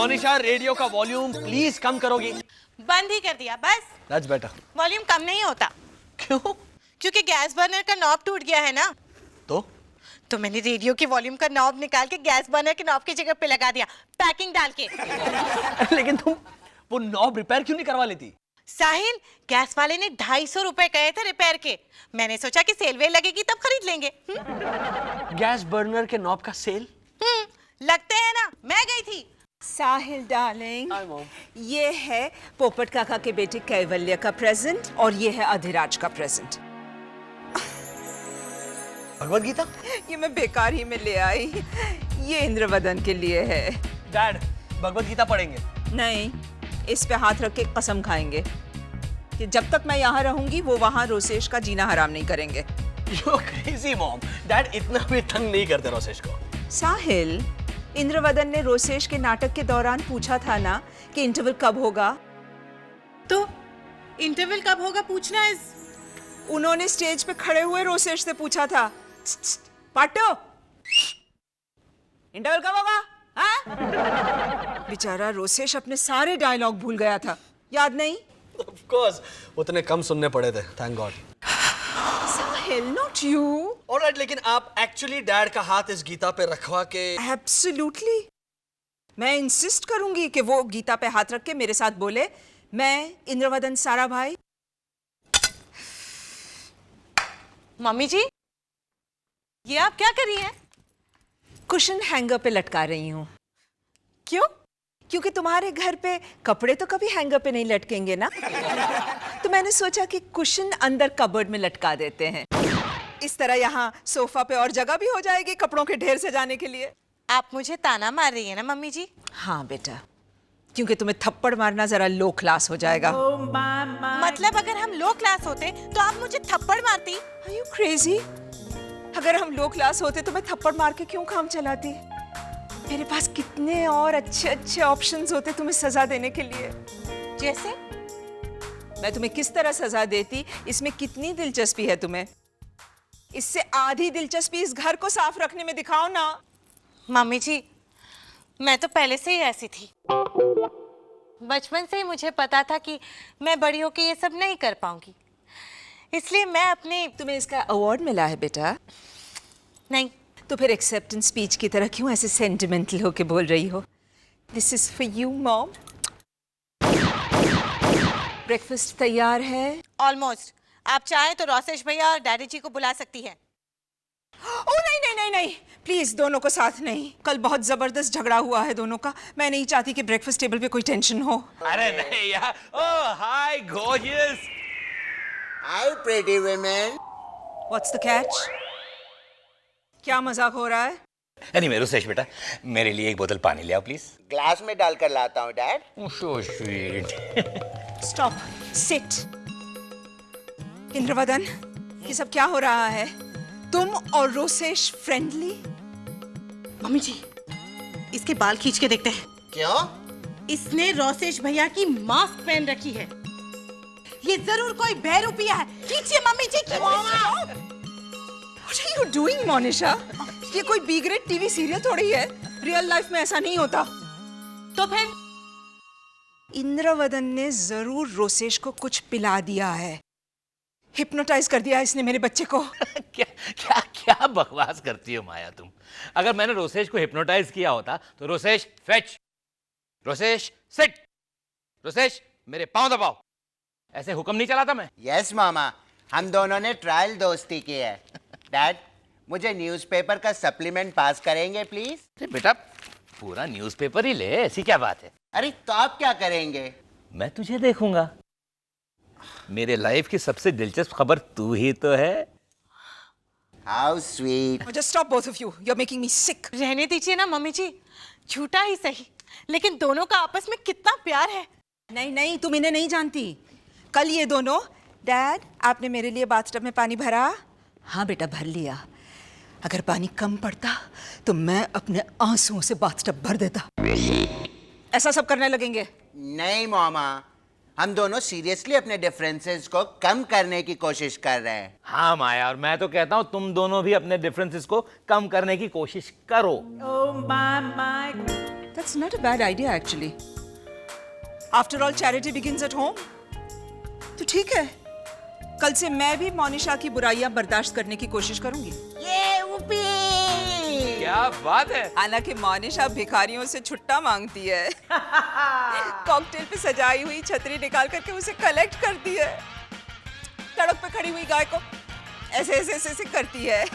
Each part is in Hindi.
मोनिशा, रेडियो का वॉल्यूम प्लीज कम करोगी? बंद ही कर दिया बस। That's better. वॉल्यूम कम नहीं होता। क्यों? क्योंकि गैस बर्नर का नॉब टूट गया है ना। तो मैंने रेडियो के वॉल्यूम का नॉब निकाल के गैस बर्नर के नॉब की जगह पे लगा दिया, पैकिंग डाल के। लेकिन तुम वो नॉब रिपेयर क्यों नहीं करवा लेती? साहिल, गैस वाले ने 250 रुपए कहे थे रिपेयर के। मैंने सोचा कि सेल वेल लगेगी तब खरीद लेंगे। गैस बर्नर के नॉब का सेल? लगते हैं ना, मैं गई थी। साहिल डार्लिंग, Hi, Mom. ये है पोपट काका के बेटे कैवल्य का प्रेजेंट और ये है अधिराज का प्रेजेंट। भगवद गीता? ये मैं बेकार ही में ले आई। ये इंद्रवदन के लिए है। डैड, भगवद गीता पढ़ेंगे? नहीं, इस पे हाथ रख के कसम खाएंगे कि जब तक मैं यहाँ रहूंगी वो वहाँ रोसेश का जीना हराम नहीं करेंगे। You're crazy, Mom. डैड इतना भी तंग नहीं करते रोसेश को। साहिल, इंद्रवदन ने रोसेश के नाटक के दौरान पूछा था ना कि इंटरवल कब होगा। तो इंटरवल कब होगा पूछना है। उन्होंने स्टेज पे खड़े हुए रोसेश से पूछा था, पाटो इंटरवल कब होगा? हाँ? बेचारा रोसेश अपने सारे डायलॉग भूल गया था, याद नहीं? Of course, उतने कम सुनने पड़े थे, thank God. Sahil, not you. Alright, लेकिन आप एक्चुअली डैड का हाथ इस गीता पे रखवा के? Absolutely. मैं इंसिस्ट करूंगी कि वो गीता पे हाथ रख के मेरे साथ बोले, मैं इंद्रवदन साराभाई। मम्मी जी, ये आप क्या कर रही हैं? कुशन हैंगर पे लटका रही हूँ। क्यों? क्योंकि तुम्हारे घर पे कपड़े तो कभी हैंगर पे नहीं लटकेंगे ना। तो मैंने सोचा कि कुशन अंदर कबर्ड में लटका देते हैं। इस तरह यहाँ सोफा पे और जगह भी हो जाएगी कपड़ों के ढेर से जाने के लिए। आप मुझे ताना मार रही है ना मम्मी जी? हाँ बेटा, क्योंकि तुम्हें थप्पड़ मारना जरा लो क्लास हो जाएगा। मतलब अगर हम लो क्लास होते तो आप मुझे थप्पड़ मारती? Are you crazy? अगर हम लो क्लास होते तो मैं थप्पड़ मार के क्यों काम चलाती? मेरे पास कितने और अच्छे अच्छे ऑप्शंस होते तुम्हें सजा देने के लिए। जैसे? मैं तुम्हें किस तरह सजा देती, इसमें कितनी दिलचस्पी है तुम्हें? इससे आधी दिलचस्पी इस घर को साफ रखने में दिखाओ ना। मम्मी जी, मैं तो पहले से ही ऐसी थी। बचपन से ही मुझे पता था कि मैं बड़ी होकर ये सब नहीं कर पाऊंगी, इसलिए मैं अपने। तुम्हें इसका अवार्ड मिला है बेटा? नहीं। तो फिर एक्सेप्टेंस स्पीच की तरह क्यों ऐसे सेंटिमेंटल होके बोल रही हो? This is for you mom. Breakfast तैयार है? ऑलमोस्ट। आप चाहें तो रोसेश भैया और डैडी जी को बुला सकती हैं। ओ नहीं नहीं नहीं नहीं, प्लीज दोनों को साथ नहीं। कल बहुत जबरदस्त झगड़ा हुआ है दोनों का। मैं नहीं चाहती कि ब्रेकफास्ट टेबल पे कोई टेंशन हो। अरे नहीं यार। Oh hi gorgeous. Hi pretty women. What's the catch? क्या मजाक हो रहा है? एनीवे रुसेश बेटा, मेरे लिए एक बोतल पानी ले आओ प्लीज। ग्लास में डालकर लाता हूँ dad. So sweet. Stop, sit. Indravadan, ये सब क्या हो रहा है? तुम और रोसेश फ्रेंडली? मम्मी जी, इसके बाल खींच के देखते हैं। क्यों? इसने रोसेश भैया की मास्क पहन रखी है। ये जरूर कोई बहरूपिया है। खींचिए मम्मी जी, खींचिए। What are you doing, Monisha? ये कोई बी ग्रेड टीवी सीरियल थोड़ी है। रियल लाइफ में ऐसा नहीं होता। तो फिर? इंद्रवदन ने जरूर रोसेश को कुछ पिला दिया है। हिप्नोटाइज कर दिया इसने मेरे बच्चे को। क्या क्या क्या बकवास करती हो माया तुम? अगर मैंने रोसेश को हिप्नोटाइज किया होता तो रोसेश फेच, रोसेश सिट, रोसेश मेरे पांव दबाओ, ऐसे हुक्म नहीं चलाता मैं। यस मामा, हम दोनों ने ट्रायल दोस्ती की है। डैड, मुझे न्यूज़पेपर का सप्लीमेंट पास करेंगे प्लीज? अरे बेटा, पूरा न्यूज़पेपर ही ले, ऐसी क्या बात है? अरे तो आप क्या करेंगे? मैं तुझे देखूंगा। मेरे लाइफ की सबसे दिलचस्प खबर तू ही तो है। How sweet. Just stop both of you. You're making me sick. रहने दीजिए ना मम्मी जी, झूठा ही सही, लेकिन दोनों का आपस में कितना प्यार है। नहीं नहीं, तुम इन्हें नहीं जानती। कल ये दोनों, डैड आपने मेरे लिए बाथटब में पानी भरा? हाँ बेटा, भर लिया। अगर पानी कम पड़ता तो मैं अपने आंसुओं से बाथटब भर देता। ऐसा सब करने लगेंगे? नहीं मामा, हम दोनों सीरियसली अपने डिफरेंसेस को कम करने की कोशिश कर रहे हैं। हाँ माया, और मैं तो कहता हूँ तुम दोनों भी अपने डिफरेंसेस को कम करने की कोशिश करो। That's not a bad idea actually. After all, charity begins at home. तो ठीक है, कल से मैं भी मोनिशा की बुराइयां बर्दाश्त करने की कोशिश करूंगी। ये ऊपी। क्या बात है। हालांकि मोनिशा भिखारियों से छुट्टा मांगती है। कॉकटेल पे सजाई हुई छतरी निकाल करके उसे कलेक्ट करती है। सड़क पे खड़ी हुई गाय को ऐसे ऐसे ऐसे, ऐसे करती है।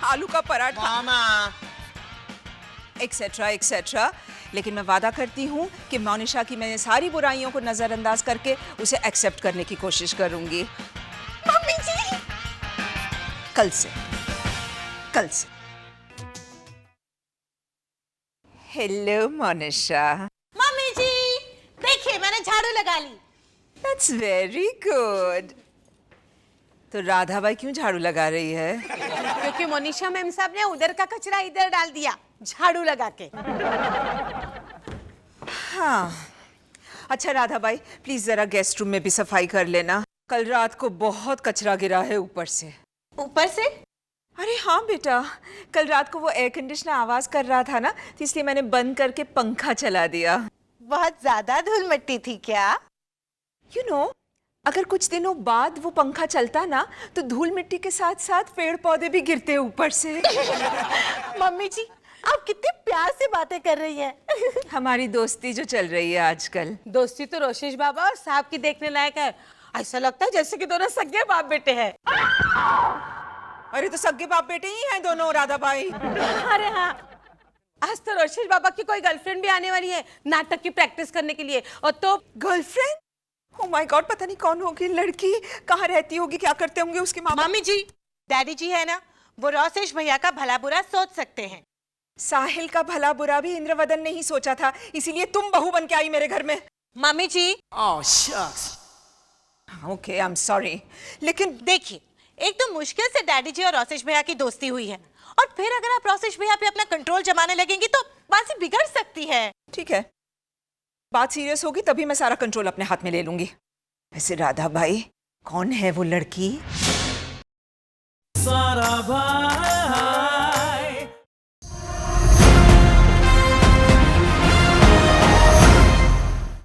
आलू का पराठा मामा। Etcetera etcetera. लेकिन मैं वादा करती हूँ कि मोनिशा की मैं सारी बुराइयों को नजरअंदाज करके उसे एक्सेप्ट करने की कोशिश करूंगी। मम्मी जी, कल से। हेलो मोनिशा। मम्मी जी, देखिए मैंने झाड़ू लगा ली। That's very good. तो राधा बाई क्यों झाड़ू लगा रही है? क्योंकि मोनिशा मैम साहब ने उधर का कचरा इधर डाल दिया झाड़ू लगा के। हाँ। अच्छा राधा बाई, प्लीज जरा गेस्ट रूम में भी सफाई कर लेना। कल रात को बहुत कचरा गिरा है ऊपर से। ऊपर से? अरे हाँ बेटा, कल रात को वो एयर कंडीशनर आवाज कर रहा था ना, तो इसलिए मैंने बंद करके पंखा चला दिया। बहुत ज्यादा धूल मिट्टी थी क्या? You know, अगर कुछ दिनों बाद वो पंखा चलता ना, तो धूल मिट्टी के साथ साथ पेड़ पौधे भी गिरते ऊपर से। मम्मी जी, आप कितने प्यार से बातें कर रही हैं। हमारी दोस्ती जो चल रही है आजकल। दोस्ती तो रोशेश बाबा और साहब की देखने लायक है। ऐसा लगता है जैसे कि दोनों सगे बाप बेटे हैं। अरे तो सगे बाप बेटे ही हैं दोनों राधा बाई। अरे हाँ, आज तो रोशेश बाबा की कोई गर्लफ्रेंड भी आने वाली है नाटक की प्रैक्टिस करने के लिए। और तो गर्लफ्रेंड? ओह माय गॉड, पता नहीं कौन होगी लड़की, कहाँ रहती होगी, क्या करते होंगे उसके मामा। मम्मी जी, डैडी जी है ना, वो रोशेश भैया का भला बुरा सोच सकते हैं। साहिल का भला बुरा भी इंद्रवदन ने ही सोचा था, इसीलिए तुम बहू बन के आई मेरे घर में। Mummy ji, oh shucks. Okay, I am sorry. लेकिन देखिए, एक तो मुश्किल से डैडी जी और रोशेश भैया की दोस्ती हुई है, और फिर अगर आप रोशेश भैया पे अपना कंट्रोल जमाने लगेंगी तो बात बिगड़ सकती है। ठीक है, बात सीरियस होगी तभी मैं सारा कंट्रोल अपने हाथ में ले लूंगी। वैसे राधा भाई, कौन है वो लड़की?